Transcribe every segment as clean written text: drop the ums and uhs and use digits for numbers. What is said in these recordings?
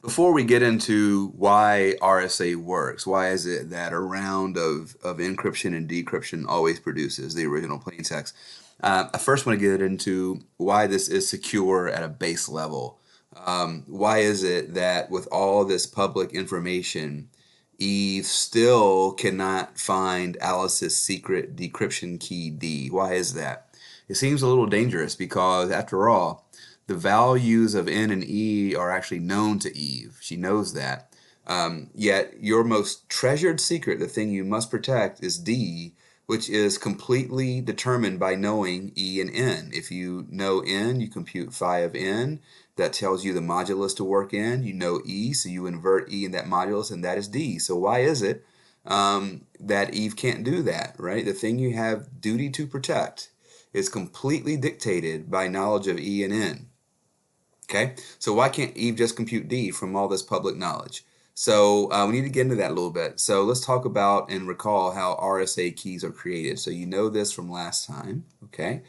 Before we get into why RSA works, why is it that a round of encryption and decryption always produces the original plain text? I first want to get into why this is secure at a base level. Why is it that with all this public information, Eve still cannot find Alice's secret decryption key D? Why is that? It seems a little dangerous because, after all, the values of N and E are actually known to Eve. She knows that. Yet your most treasured secret, the thing you must protect, is D, which is completely determined by knowing E and N. If you know N, you compute phi of N. That tells you the modulus to work in. You know E, so you invert E in that modulus, and that is D. So why is it that Eve can't do that, right? The thing you have duty to protect is completely dictated by knowledge of E and N. Okay, so why can't Eve just compute D from all this public knowledge? So we need to get into that a little bit. So let's talk about and recall how RSA keys are created. So you know this from last time, okay?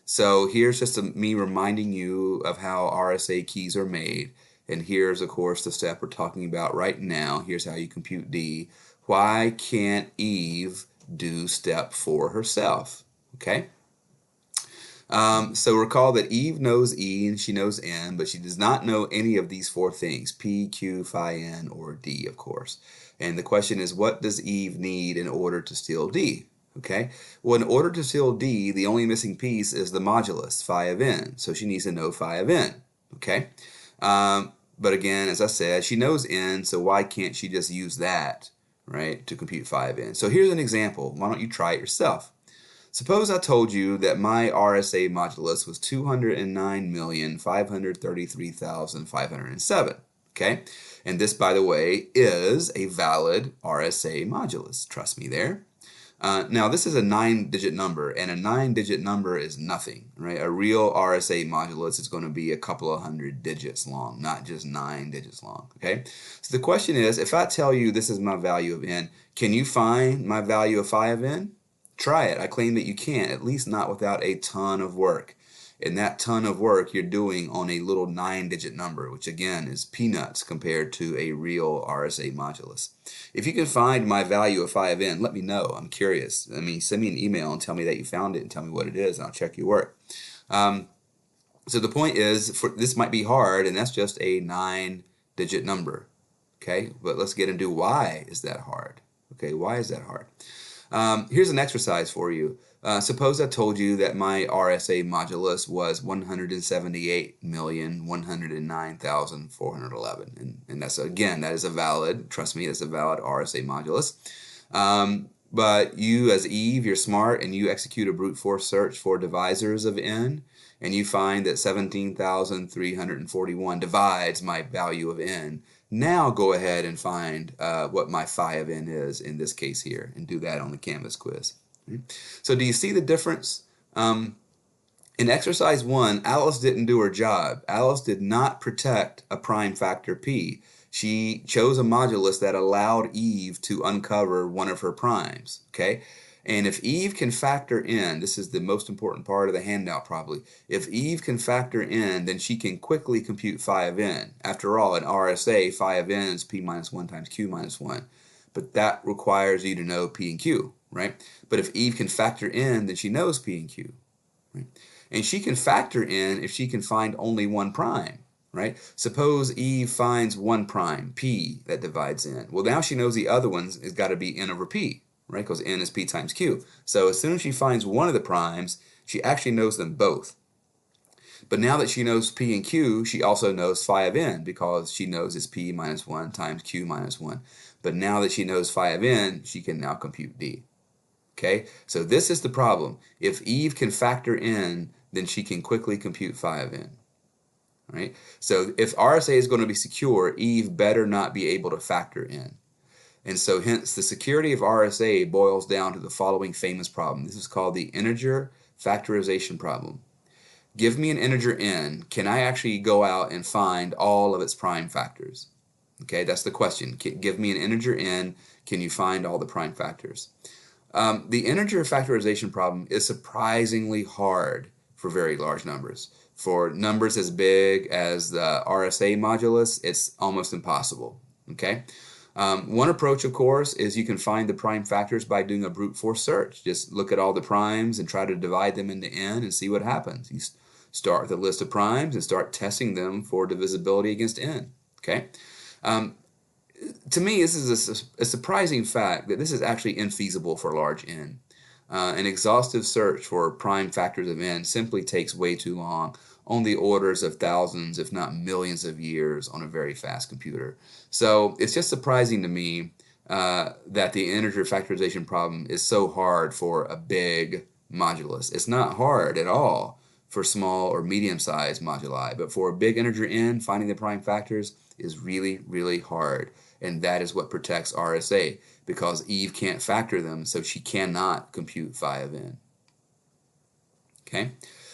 So here's just me reminding you of how RSA keys are made. And here's, of course, the step we're talking about right now. Here's how you compute D. Why can't Eve do step 4 herself? Okay? So recall that Eve knows E and she knows N, but she does not know any of these four things, P, Q, phi N, or D, of course. And the question is, what does Eve need in order to steal D? Okay, well, in order to steal D, the only missing piece is the modulus, phi of N. So she needs to know phi of N. Okay, but again, as I said, she knows N, so why can't she just use that, right, to compute phi of N? So here's an example. Why don't you try it yourself? Suppose I told you that my RSA modulus was 209,533,507, okay? And this, by the way, is a valid RSA modulus. Trust me there. Now, this is a 9-digit number, and a 9-digit number is nothing, right? A real RSA modulus is going to be a couple of hundred digits long, not just 9 digits long, okay? So the question is, if I tell you this is my value of N, can you find my value of phi of N? Try it. I claim that you can't, at least not without a ton of work. And that ton of work you're doing on a little 9-digit number, which again is peanuts compared to a real RSA modulus. If you can find my value of phi of N, let me know. I'm curious. I mean, send me an email and tell me that you found it and tell me what it is, and I'll check your work. So the point is, this might be hard, and that's just a 9-digit number. Okay, but let's get into why is that hard. Okay, why is that hard? Here's an exercise for you. Suppose I told you that my RSA modulus was 178,109,411. And that's, again, that is a valid, trust me, that's a valid RSA modulus. But you, as Eve, you're smart, and you execute a brute force search for divisors of N, and you find that 17,341 divides my value of N. Now go ahead and find what my phi of N is in this case here, and do that on the Canvas quiz. So do you see the difference? In exercise 1, Alice didn't do her job. Alice did not protect a prime factor P. She chose a modulus that allowed Eve to uncover one of her primes, okay? And if Eve can factor in, this is the most important part of the handout probably, if Eve can factor in, then she can quickly compute phi of N. After all, in RSA, phi of N is P minus 1 times Q minus 1. But that requires you to know P and Q, right? But if Eve can factor in, then she knows P and Q, right? And she can factor in if she can find only one prime, right? Suppose Eve finds one prime, P, that divides N. Well, now she knows the other ones has got to be N over P, right? Because N is P times Q. So as soon as she finds one of the primes, she actually knows them both. But now that she knows P and Q, she also knows phi of N because she knows it's P minus 1 times Q minus 1. But now that she knows phi of N, she can now compute D. Okay, so this is the problem. If Eve can factor in, then she can quickly compute phi of N. Right? So if RSA is going to be secure, Eve better not be able to factor in. And so hence the security of RSA boils down to the following famous problem. This is called the integer factorization problem. Give me an integer n. Can I actually go out and find all of its prime factors? Okay, that's the question. Give me an integer n. Can you find all the prime factors? The integer factorization problem is surprisingly hard for very large numbers. For numbers as big as the RSA modulus, it's almost impossible. Okay. One approach, of course, is you can find the prime factors by doing a brute force search. Just look at all the primes and try to divide them into n and see what happens. You start with a list of primes and start testing them for divisibility against n. Okay. To me, this is a surprising fact that this is actually infeasible for large n. An exhaustive search for prime factors of n simply takes way too long, on the orders of thousands, if not millions of years on a very fast computer. So it's just surprising to me that the integer factorization problem is so hard for a big modulus. It's not hard at all for small or medium-sized moduli, but for a big integer n, finding the prime factors is really, really hard. And that is what protects RSA, because Eve can't factor them, so she cannot compute phi of n. Okay?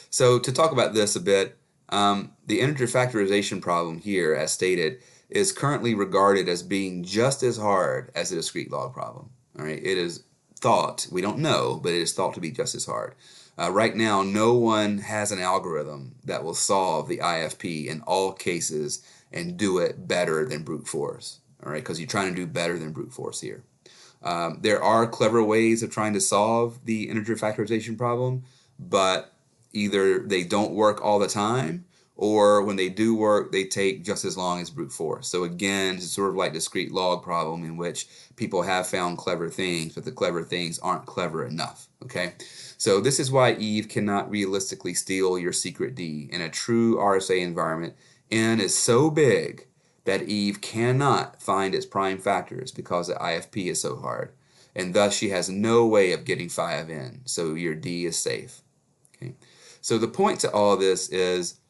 So to talk about this a bit, the integer factorization problem here, as stated, is currently regarded as being just as hard as a discrete log problem. All right? It is thought, we don't know, but it is thought to be just as hard. Right now, no one has an algorithm that will solve the IFP in all cases and do it better than brute force. All right, because you're trying to do better than brute force here. There are clever ways of trying to solve the integer factorization problem, but either they don't work all the time, or when they do work, they take just as long as brute force. So again, it's sort of like discrete log problem, in which people have found clever things, but the clever things aren't clever enough. Okay, so this is why Eve cannot realistically steal your secret D. In a true RSA environment, n is so big that Eve cannot find its prime factors because the IFP is so hard, and thus she has no way of getting phi of n, so your D is safe. Okay? So the point to all this is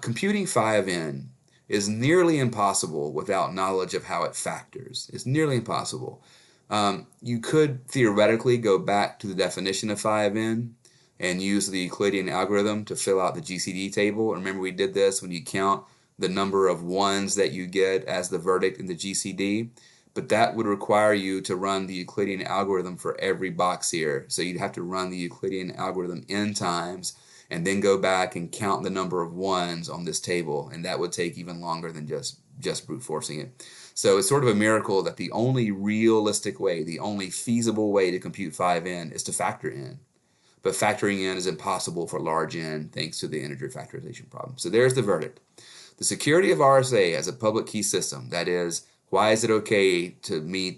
computing phi of n is nearly impossible without knowledge of how it factors. It's nearly impossible. You could theoretically go back to the definition of phi of n and use the Euclidean algorithm to fill out the GCD table. Remember, we did this when you count the number of ones that you get as the verdict in the GCD, but that would require you to run the Euclidean algorithm for every box here. So you'd have to run the Euclidean algorithm n times and then go back and count the number of ones on this table, and that would take even longer than just brute forcing it. So it's sort of a miracle that the only realistic way, the only feasible way to compute phi of n is to factor n. But factoring in is impossible for large n thanks to the integer factorization problem. So there's the verdict. The security of RSA as a public key system, that is, why is it okay for me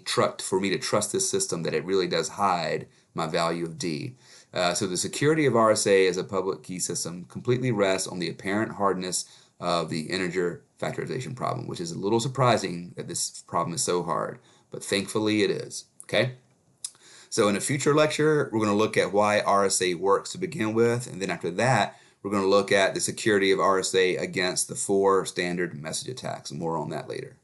to trust this system that it really does hide my value of D? So the security of RSA as a public key system completely rests on the apparent hardness of the integer factorization problem, which is a little surprising that this problem is so hard, but thankfully it is. Okay? So in a future lecture, we're going to look at why RSA works to begin with, and then after that, we're going to look at the security of RSA against the 4 standard message attacks. More on that later.